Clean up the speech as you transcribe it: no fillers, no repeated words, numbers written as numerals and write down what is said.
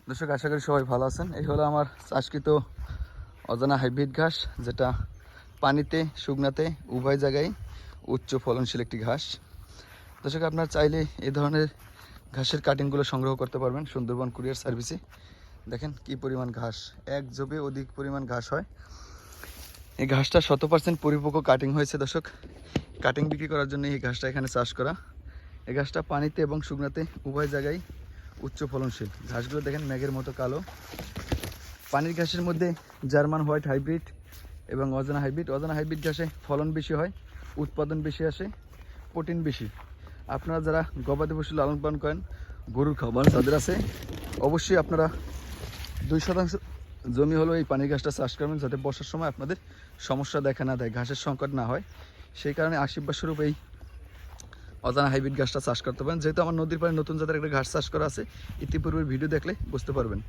দর্শক, আশা করি সবাই ভালো আছেন। এই হলো আমার চাষকৃত অজানা হাইব্রিড ঘাস, যেটা পানিতে শুকনাতে উভয় জায়গায় উচ্চ ফলনশীল একটি ঘাস। দর্শক, আপনারা চাইলে এই ধরনের ঘাসের কাটিংগুলো সংগ্রহ করতে পারবেন সুন্দরবন কুরিয়ার সার্ভিসে। দেখেন কি পরিমাণ ঘাস, এক জবে অধিক পরিমাণ ঘাস হয়। এই ঘাসটা 100% পরিপক্ক কাটিং হয়েছে। দর্শক, কাটিং বিক্রি করার জন্য এই ঘাসটা এখানে চাষ করা। এই ঘাসটা পানিতে এবং শুকনাতে উভয় জায়গায় উচ্চ ফলনশীল। ঘাসগুলো দেখেন মেঘের মতো কালো। পানির ঘাসের মধ্যে জার্মান হোয়াইট হাইব্রিড এবং অজানা হাইব্রিড ঘাসে ফলন বেশি হয়, উৎপাদন বেশি আসে, প্রোটিন বেশি। আপনারা যারা গবাদি পশু লালন পালন করেন, গরুর খাবার যাদের আছে, অবশ্যই আপনারা 2% জমি হলো এই পানির ঘাসটা চাষ করবেন, যাতে বর্ষার সময় আপনাদের সমস্যা দেখা না দেয়, ঘাসের সংকট না হয়। সেই কারণে আশীর্বাদ স্বরূপ এই অজানা হাইব্রিড ঘাসটা চাষ করতে পারেন। যেহেতু আমার নদীর পাড়ে নতুন জাতের একটা ঘাস চাষ করা আছে, ইতিপূর্বের ভিডিও দেখলে বুঝতে পারবেন।